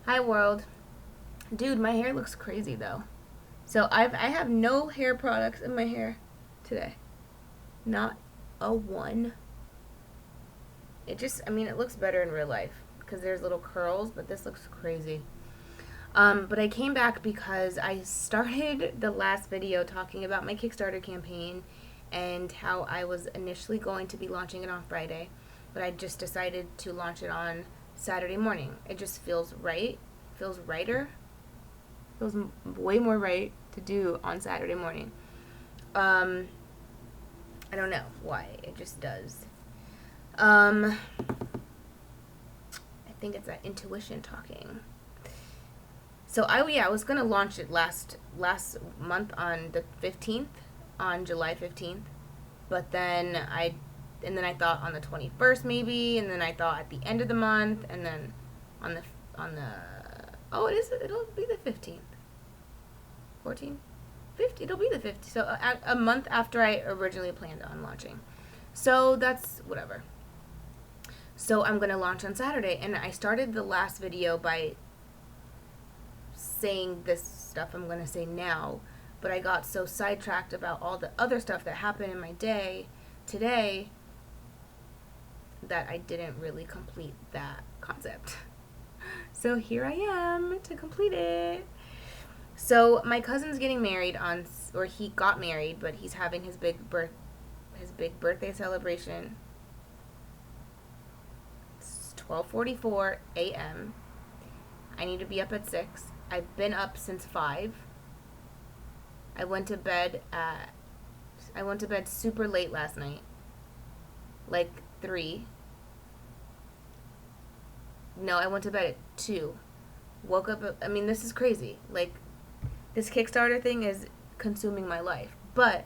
Hi world. Dude, my hair looks crazy though. So I have no hair products in my hair today. Not a one. It looks better in real life because there's little curls, but this looks crazy. But I came back because I started the last video talking about my Kickstarter campaign and how I was initially going to be launching it on Friday, but I just decided to launch it on Saturday morning. It just feels right, feels righter, feels way more right to do on Saturday morning. Um, I don't know why, it just does. I think it's that intuition talking. So I was gonna launch it last month on the 15th, on July 15th, but then I thought on the 21st maybe, and then I thought at the end of the month, and then on the on the oh it'll be the 15th, 14th, 50, it'll be the 50th. So a month after I originally planned on launching. So that's whatever. So I'm gonna launch on Saturday, and I started the last video by saying this stuff I'm going to say now, but I got so sidetracked about all the other stuff that happened in my day today that I didn't really complete that concept. So here I am to complete it. So my cousin's getting married or he got married, but he's having his big birthday celebration. It's 12:44 a.m. I need to be up at 6. I've been up since 5. I went to bed super late last night. Like 3. No, I went to bed at 2. Woke up this is crazy. Like, this Kickstarter thing is consuming my life. But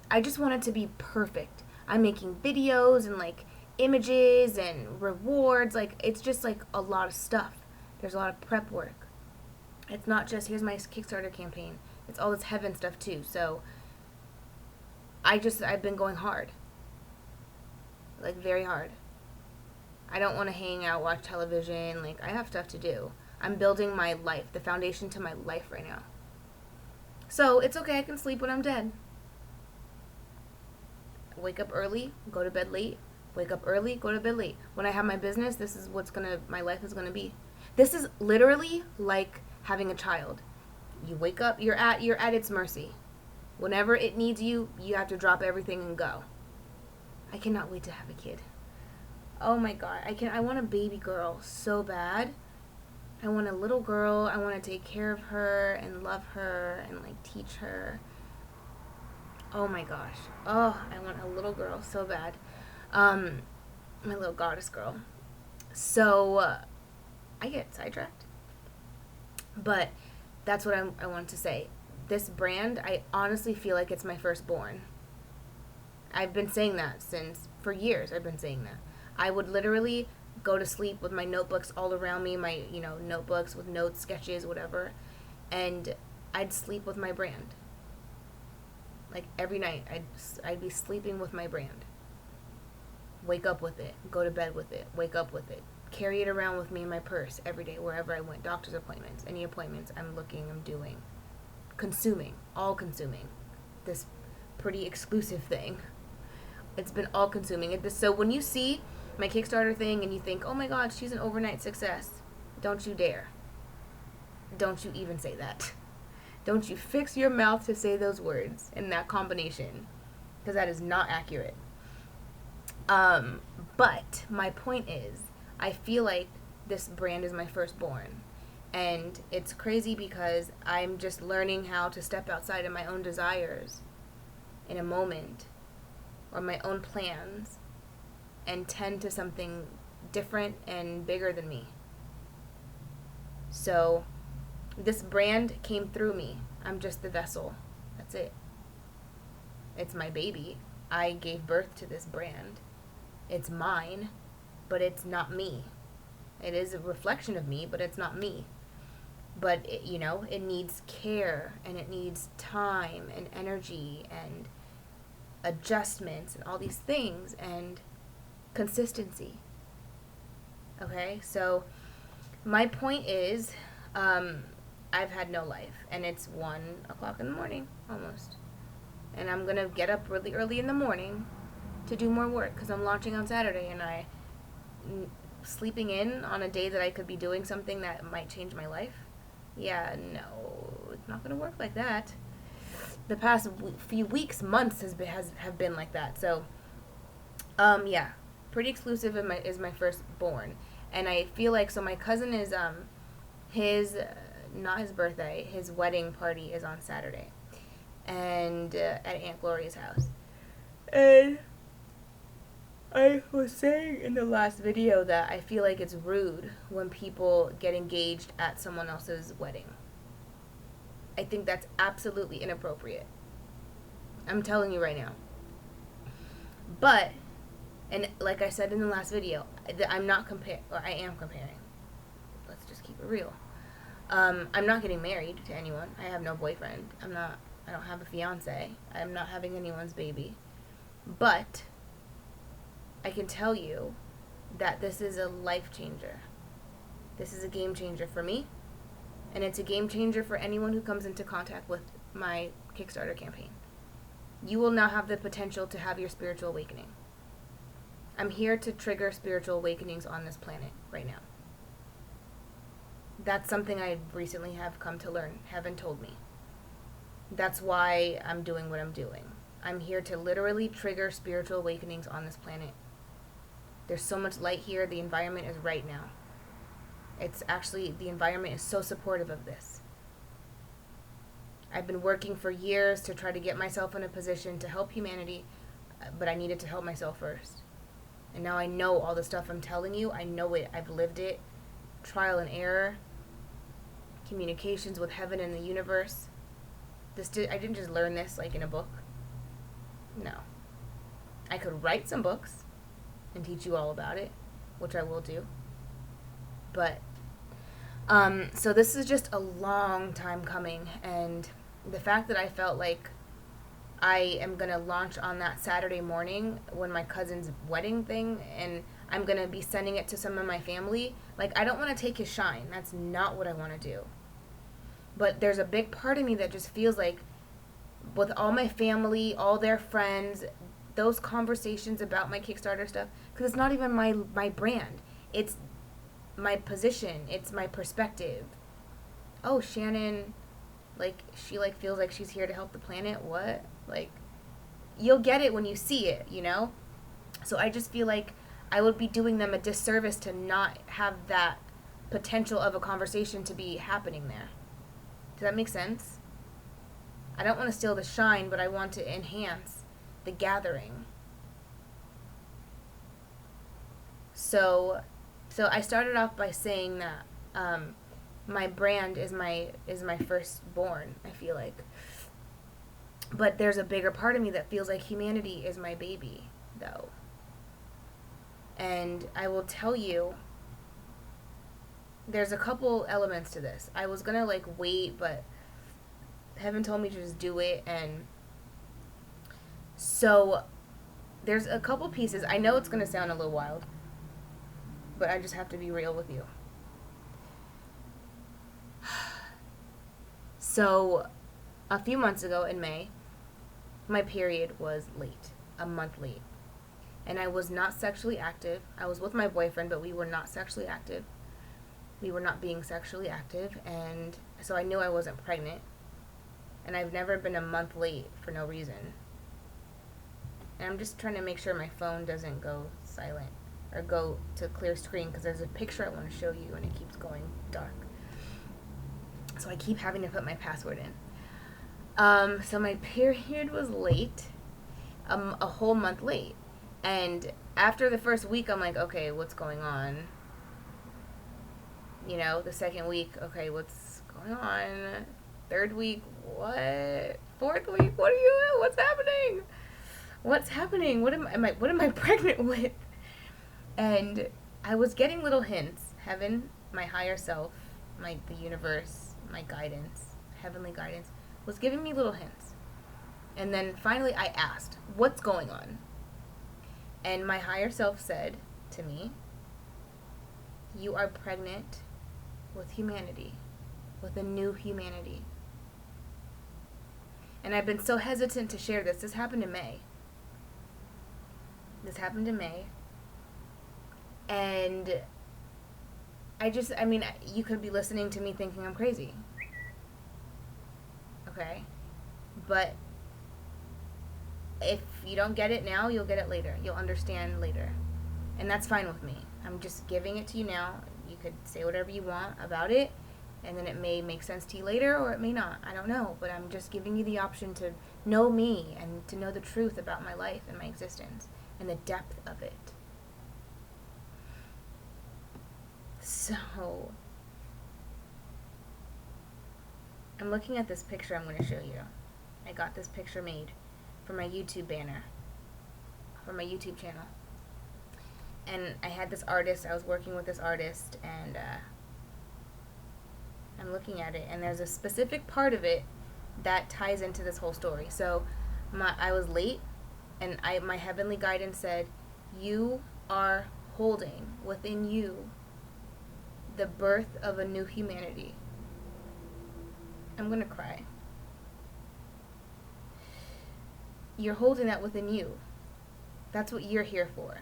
I just want it to be perfect. I'm making videos and like images and rewards. Like, it's just like a lot of stuff. There's a lot of prep work. It's not just here's my Kickstarter campaign. It's all this heaven stuff too. So I've been going hard. Like, very hard. I don't want to hang out, watch television. Like, I have stuff to do. I'm building my life, the foundation to my life right now. So it's okay, I can sleep when I'm dead. Wake up early, go to bed late. Wake up early, go to bed late. When I have my business, this is my life is gonna be. This is literally like having a child. You wake up, you're at its mercy. Whenever it needs you, you have to drop everything and go. I cannot wait to have a kid. Oh my god, I want a baby girl so bad. I want a little girl. I want to take care of her and love her and like teach her. Oh my gosh. Oh, I want a little girl so bad. My little goddess girl. So I get sidetracked. But that's what I wanted to say. This brand, I honestly feel like it's my firstborn. I've been saying that for years. I've been saying that. I would literally go to sleep with my notebooks all around me, my, notebooks with notes, sketches, whatever, and I'd sleep with my brand. Like, every night, I'd be sleeping with my brand. Wake up with it. Go to bed with it. Wake up with it. Carry it around with me in my purse every day, wherever I went. Doctor's appointments, any appointments I'm doing. Consuming. All consuming. This pretty exclusive thing. It's been all consuming. So when you see my Kickstarter thing and you think, oh my god, she's an overnight success, don't you dare. Don't you even say that. Don't you fix your mouth to say those words in that combination, because that is not accurate. But my point is, I feel like this brand is my firstborn. And it's crazy because I'm just learning how to step outside of my own desires in a moment, or my own plans, and tend to something different and bigger than me. So this brand came through me. I'm just the vessel. That's it. It's my baby. I gave birth to this brand. It's mine, but it's not me. It is a reflection of me, but it's not me. But it needs care, and it needs time and energy and adjustments and all these things and consistency. Okay? So My point is, I've had no life, and it's 1 o'clock in the morning almost, and I'm gonna get up really early in the morning to do more work because I'm launching on Saturday, and sleeping in on a day that I could be doing something that might change my life. Yeah, no, it's not gonna work like that. The past few weeks, months have been like that. So, yeah, pretty exclusive is my firstborn, and I feel like so my cousin is his not his birthday, his wedding party is on Saturday, and at Aunt Gloria's house, and I was saying in the last video that I feel like it's rude when people get engaged at someone else's wedding. I think that's absolutely inappropriate. I'm telling you right now. But, and like I said in the last video, I'm not I am comparing. Let's just keep it real. I'm not getting married to anyone. I have no boyfriend. I don't have a fiance. I'm not having anyone's baby. But I can tell you that this is a life changer. This is a game changer for me, and it's a game changer for anyone who comes into contact with my Kickstarter campaign. You will now have the potential to have your spiritual awakening. I'm here to trigger spiritual awakenings on this planet right now. That's something I recently have come to learn. Heaven told me. That's why I'm doing what I'm doing. I'm here to literally trigger spiritual awakenings on this planet. There's so much light here. The environment is right now. The environment is so supportive of this. I've been working for years to try to get myself in a position to help humanity, but I needed to help myself first. And now I know all the stuff I'm telling you. I know it. I've lived it. Trial and error. Communications with heaven and the universe. I didn't just learn this like in a book. No. I could write some books and teach you all about it, which I will do. But, so this is just a long time coming, and the fact that I felt like I am going to launch on that Saturday morning when my cousin's wedding thing, and I'm going to be sending it to some of my family, like, I don't want to take his shine. That's not what I want to do. But there's a big part of me that just feels like with all my family, all their friends, those conversations about my Kickstarter stuff, because it's not even my brand. It's my position. It's my perspective. Oh, Shannan, like, she, like, feels like she's here to help the planet. What? Like, you'll get it when you see it, you know? So I just feel like I would be doing them a disservice to not have that potential of a conversation to be happening there. Does that make sense? I don't want to steal the shine, but I want to enhance the gathering. So I started off by saying that my brand is my firstborn, I feel like. But there's a bigger part of me that feels like humanity is my baby, though. And I will tell you, there's a couple elements to this. I was gonna like wait, but heaven told me to just do it, and so there's a couple pieces. I know it's gonna sound a little wild, but I just have to be real with you. So, a few months ago in May, my period was late, a month late. And I was not sexually active. I was with my boyfriend, but we were not sexually active. We were not being sexually active, and so I knew I wasn't pregnant. And I've never been a month late for no reason. And I'm just trying to make sure my phone doesn't go silent or go to clear screen, because there's a picture I want to show you and it keeps going dark. So I keep having to put my password in. So my period was late, a whole month late. And after the first week, I'm like, okay, what's going on? You know, the second week, okay, what's going on? Third week, what? Fourth week, what's happening? What's happening? What am I pregnant with? And I was getting little hints. Heaven, my higher self, the universe, my guidance, heavenly guidance, was giving me little hints. And then finally I asked, what's going on? And my higher self said to me, you are pregnant with humanity, with a new humanity. And I've been so hesitant to share this. This happened in May. And I mean, you could be listening to me thinking I'm crazy. Okay? But if you don't get it now, you'll get it later. You'll understand later. And that's fine with me. I'm just giving it to you now. You could say whatever you want about it, and then it may make sense to you later, or it may not. I don't know. But I'm just giving you the option to know me and to know the truth about my life and my existence and the depth of it. So, I'm looking at this picture I'm going to show you. I got this picture made for my YouTube banner, for my YouTube channel. And I had this artist, I was working with this artist, and I'm looking at it, and there's a specific part of it that ties into this whole story. So, I was late, and my heavenly guidance said, you are holding within you the birth of a new humanity. I'm gonna cry. You're holding that within you. That's what you're here for.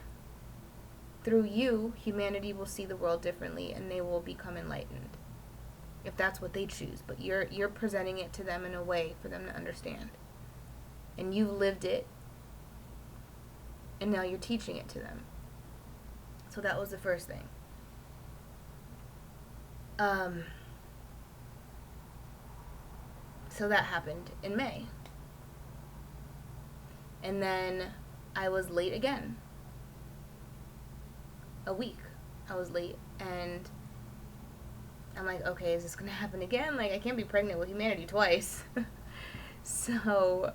Through you, humanity will see the world differently and they will become enlightened. If that's what they choose. But you're presenting it to them in a way for them to understand. And you've lived it. And now you're teaching it to them. So that was the first thing. So that happened in May. And then I was late again. A week I was late, and I'm like, okay, is this gonna happen again? Like, I can't be pregnant with humanity twice. So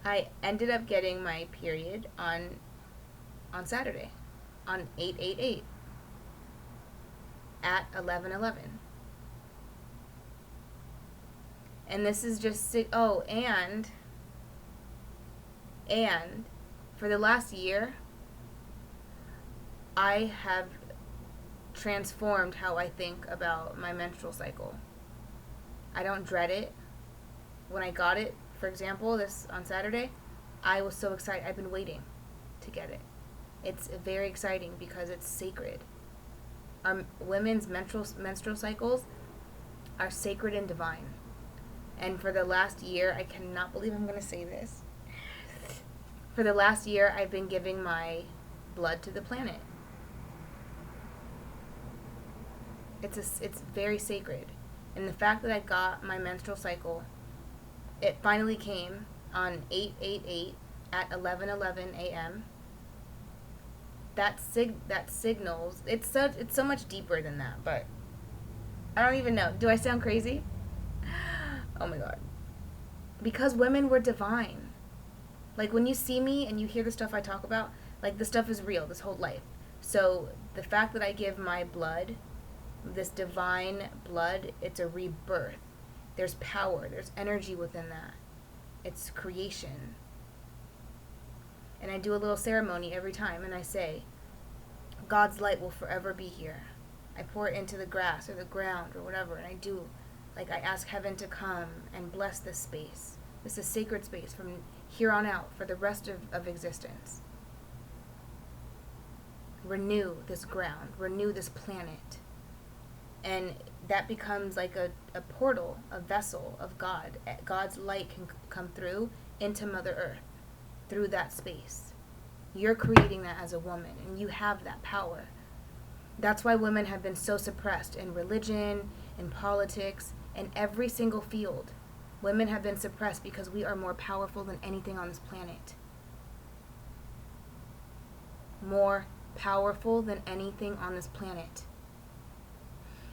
I ended up getting my period on Saturday, on 8/8/8 at 11/11. And this is just and for the last year, I have transformed how I think about my menstrual cycle. I don't dread it. When I got it, for example, this on Saturday, I was so excited. I've been waiting to get it. It's very exciting because it's sacred. Our women's menstrual cycles are sacred and divine. And for the last year, I cannot believe I'm going to say this. For the last year, I've been giving my blood to the planet. It's very sacred. And the fact that I got my menstrual cycle, it finally came on 8/8/8 at 11:11 a.m. That signals, it's so much deeper than that, but I don't even know. Do I sound crazy? Oh my God. Because women were divine. Like, when you see me and you hear the stuff I talk about, like, the stuff is real, this whole life. So the fact that I give my blood, this divine blood, it's a rebirth. There's power, there's energy within that. It's creation. And I do a little ceremony every time, and I say, God's light will forever be here. I pour it into the grass or the ground or whatever, and I ask heaven to come and bless this space. This is sacred space from here on out for the rest of existence. Renew this ground, renew this planet. And that becomes like a portal, a vessel of God. God's light can come through into Mother Earth through that space. You're creating that as a woman, and you have that power. That's why women have been so suppressed in religion, in politics, in every single field. Women have been suppressed because we are more powerful than anything on this planet. More powerful than anything on this planet.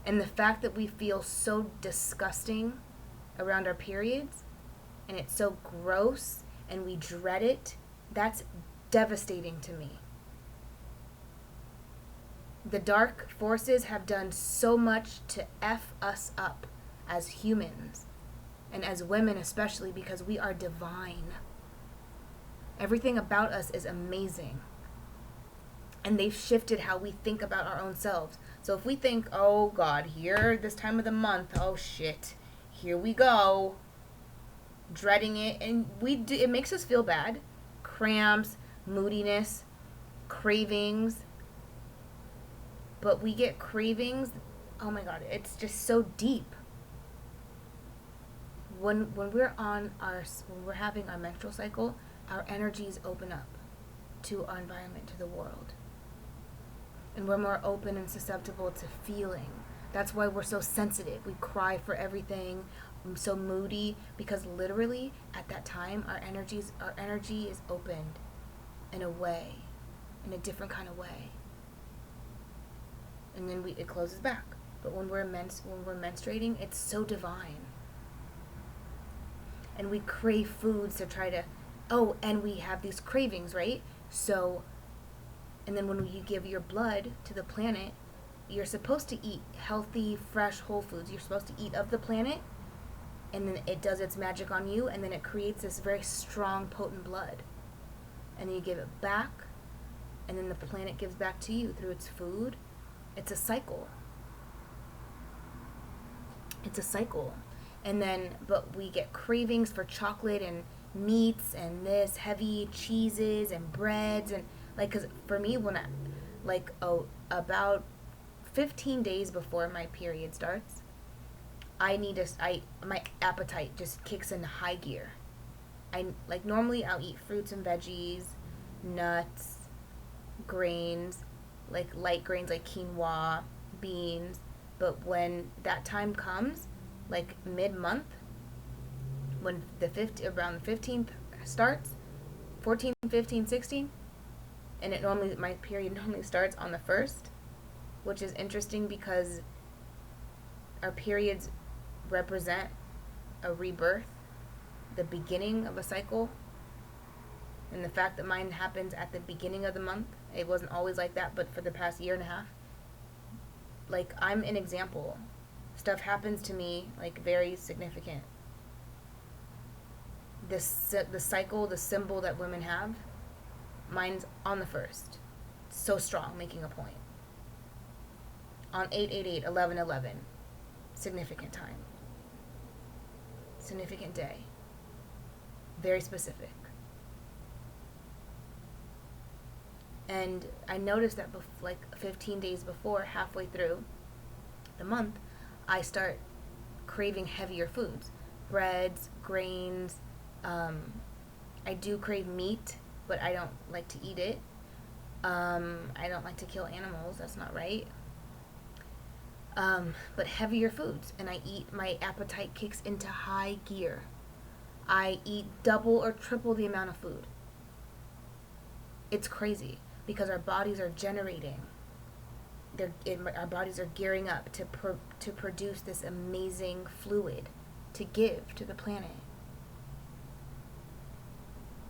And the fact that we feel so disgusting around our periods, and it's so gross, and we dread it, that's devastating to me. The dark forces have done so much to F us up as humans, and as women especially, because we are divine. Everything about us is amazing. And they've shifted how we think about our own selves. So if we think, oh God, here, this time of the month, oh shit, here we go, dreading it, and it makes us feel bad. Cramps, moodiness, cravings. But we get cravings, oh my God, it's just so deep. When we're having our menstrual cycle, our energies open up to our environment, to the world. And we're more open and susceptible to feeling. That's why we're so sensitive. We cry for everything. I'm so moody, because literally at that time our energy is opened in a different kind of way. And then it closes back. But when we're menstruating, it's so divine. And we crave foods to try to, and we have these cravings, right? So, and then when you give your blood to the planet, you're supposed to eat healthy, fresh, whole foods. You're supposed to eat of the planet, and then it does its magic on you, and then it creates this very strong, potent blood. And then you give it back, and then the planet gives back to you through its food. It's a cycle. And then, but we get cravings for chocolate and meats and this heavy cheeses and breads, and because for me, when about 15 days before my period starts, my appetite just kicks into high gear. Normally I'll eat fruits and veggies, nuts, grains, light grains like quinoa, beans, but when that time comes, mid-month, when around the 15th starts, 14, 15, 16, and my period normally starts on the 1st, which is interesting because our periods represent a rebirth, the beginning of a cycle, and the fact that mine happens at the beginning of the month, it wasn't always like that, but for the past year and a half, I'm an example. Stuff happens to me, very significant. The cycle, the symbol that women have, mine's on the 1st. So strong, making a point. On 8/8/8, 11/11, significant time. Significant day. Very specific. And I noticed that 15 days before, halfway through the month, I start craving heavier foods. Breads, grains. I do crave meat, but I don't like to eat it. I don't like to kill animals. That's not right. But heavier foods. And my appetite kicks into high gear. I eat double or triple the amount of food. It's crazy because our bodies are generating. Our bodies are gearing up to produce this amazing fluid to give to the planet,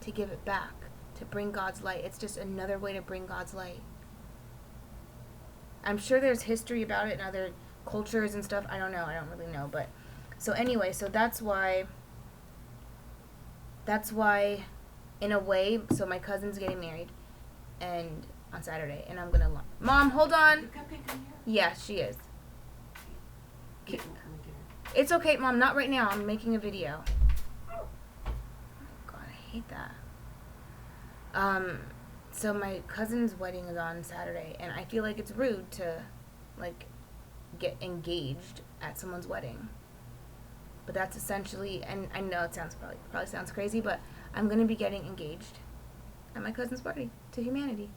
to give it back, to bring God's light. It's just another way to bring God's light. I'm sure there's history about it in other cultures and stuff. I don't know. I don't really know. But so anyway, so that's why in a way, so my cousin's getting married and on Saturday, and I'm gonna Mom, hold on. Yeah, she is. It's okay, Mom, not right now. I'm making a video. Oh God, I hate that. So my cousin's wedding is on Saturday, and I feel like it's rude to get engaged at someone's wedding. But that's essentially, and I know it sounds probably sounds crazy, but I'm gonna be getting engaged at my cousin's party to humanity.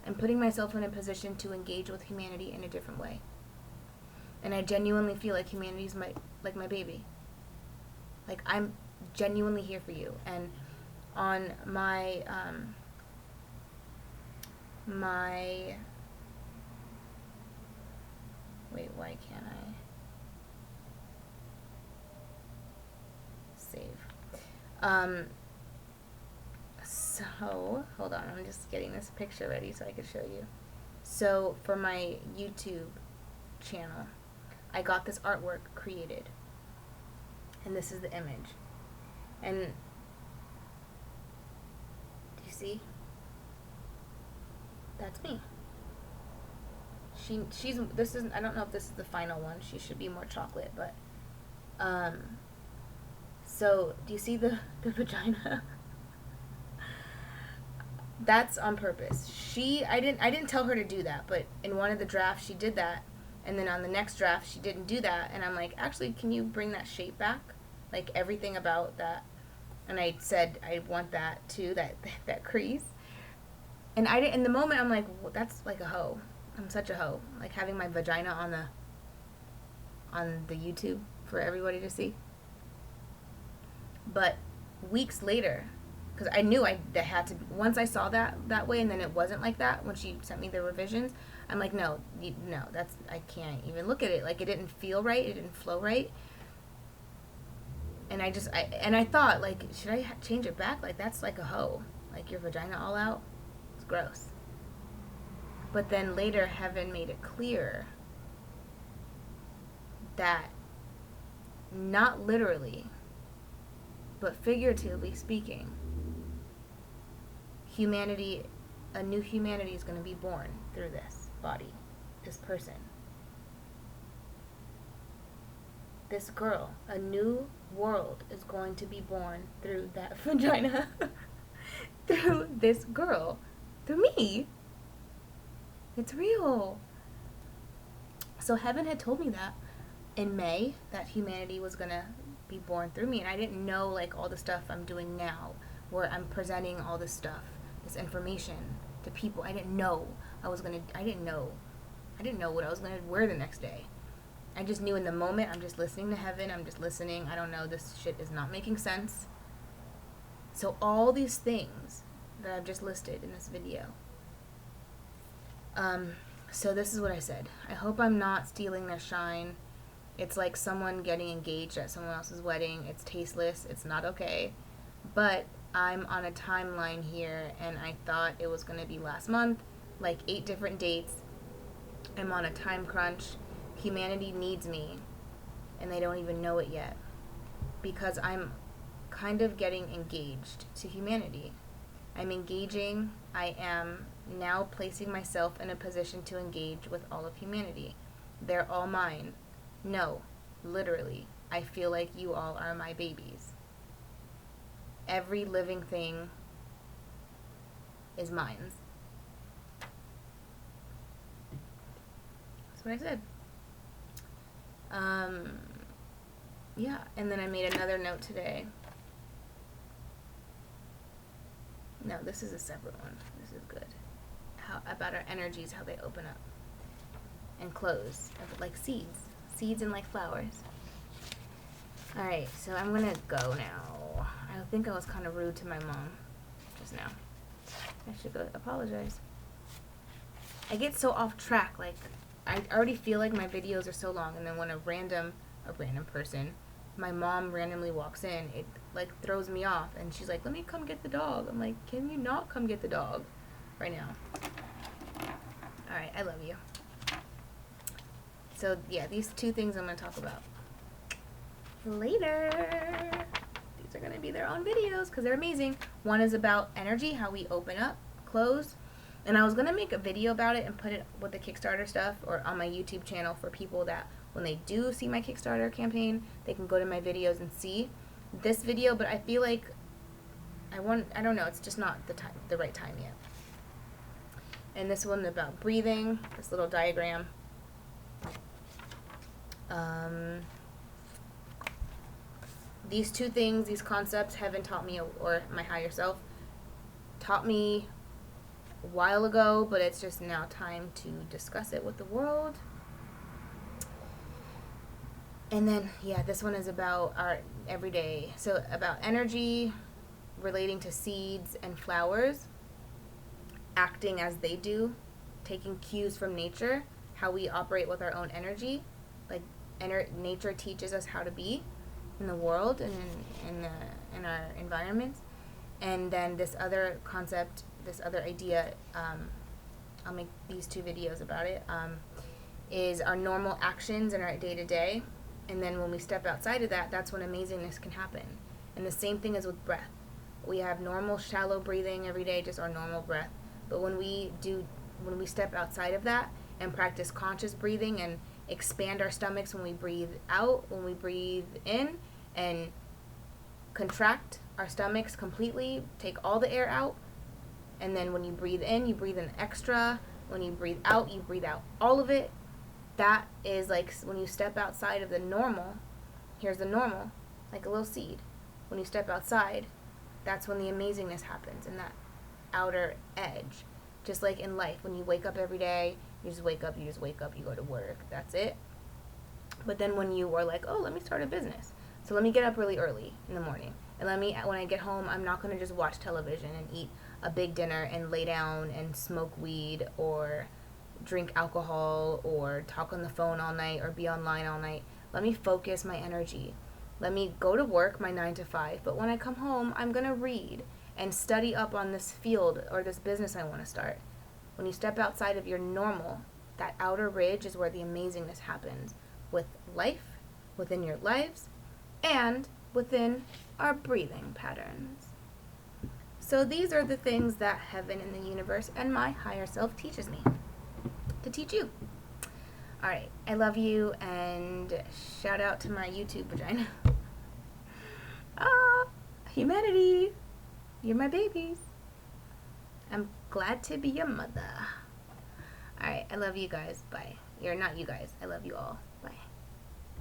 I'm putting myself in a position to engage with humanity in a different way. And I genuinely feel like humanity's my baby. I'm genuinely here for you. And on my wait, why can't I save? So hold on, I'm just getting this picture ready so I can show you. So for my YouTube channel, I got this artwork created, and this is the image. And do you see? That's me. She's this is I don't know if this is the final one. She should be more chocolate, but so do you see the vagina? That's on purpose. I didn't tell her to do that, but in one of the drafts she did that, and then on the next draft she didn't do that, and I'm like, actually, can you bring that shape back? Like everything about that. And I said I want that too, that crease. And I didn't in the moment I'm like, well, that's like a hoe. I'm such a hoe. Like having my vagina on the YouTube for everybody to see. But weeks later, because I knew that had to. Once I saw that way, and then it wasn't like that when she sent me the revisions. I'm like, no, that's I can't even look at it. Like it didn't feel right. It didn't flow right. And I thought like, should I change it back? Like that's like a hoe. Like your vagina all out. It's gross. But then later, Heaven made it clear that not literally, but figuratively speaking, humanity, a new humanity is going to be born through this body, this person. This girl, a new world is going to be born through that vagina, through this girl, through me. It's real. So Heaven had told me that in May, that humanity was going to be born through me, and I didn't know like all the stuff I'm doing now, where I'm presenting all this stuff, this information to people. I didn't know I didn't know what I was gonna wear the next day. I just knew in the moment. I'm just listening to Heaven. I'm just listening. I don't know. This shit is not making sense. So all these things that I've just listed in this video. So this is what I said. I hope I'm not stealing their shine. It's like someone getting engaged at someone else's wedding. It's tasteless. It's not okay. But I'm on a timeline here, and I thought it was going to be last month, like 8 different dates. I'm on a time crunch. Humanity needs me, and they don't even know it yet, because I'm kind of getting engaged to humanity. I'm engaging. I am now placing myself in a position to engage with all of humanity. They're all mine. No, literally, I feel like you all are my babies. Every living thing is mine. That's what I said. Yeah, and then I made another note today. No, this is a separate one. This is good. About our energies, how they open up and close, like seeds and like flowers. All right, so I'm gonna go now. I think I was kind of rude to my mom just now. I should go apologize. I get so off track. Like I already feel like my videos are so long, and then when a random person, my mom randomly walks in, it like throws me off, and she's like, "Let me come get the dog." I'm like, "Can you not come get the dog right now?" All right, I love you. So yeah, these 2 things I'm gonna talk about later. These are gonna be their own videos because they're amazing. One is about energy, how we open up, close. And I was going to make a video about it and put it with the Kickstarter stuff or on my YouTube channel for people that when they do see my Kickstarter campaign, they can go to my videos and see this video. But I feel like I don't know, it's just not the right time yet. And this one about breathing, this little diagram. These 2 things, these concepts, Heaven taught me, or my higher self taught me a while ago, but it's just now time to discuss it with the world. And then, yeah, this one is about our everyday. So about energy relating to seeds and flowers, acting as they do, taking cues from nature, how we operate with our own energy. Like nature teaches us how to be in the world and in our environments. And then this other concept, this other idea, I'll make these 2 videos about it, is our normal actions in our day-to-day. And then when we step outside of that, that's when amazingness can happen. And the same thing is with breath. We have normal shallow breathing every day, just our normal breath. But when we do when we step outside of that and practice conscious breathing and expand our stomachs when we breathe out, when we breathe in, and contract our stomachs completely, take all the air out, and then when you breathe in extra. When you breathe out all of it. That is like when you step outside of the normal. Here's the normal, like a little seed. When you step outside, that's when the amazingness happens in that outer edge. Just like in life, when you wake up every day, you just wake up, you go to work, that's it. But then when you are like, oh, let me start a business. So let me get up really early in the morning. And when I get home, I'm not going to just watch television and eat a big dinner and lay down and smoke weed or drink alcohol or talk on the phone all night or be online all night. Let me focus my energy. Let me go to work my 9 to 5. But when I come home, I'm going to read and study up on this field or this business I want to start. When you step outside of your normal, that outer ridge is where the amazingness happens with life, within your lives, and within our breathing patterns. So these are the things that heaven and the universe and my higher self teaches me to teach you. All right, I love you, and shout out to my YouTube vagina. Humanity, you're my babies. I'm glad to be your mother. All right, I love you guys. Bye. You're not you guys. I love you all. Bye.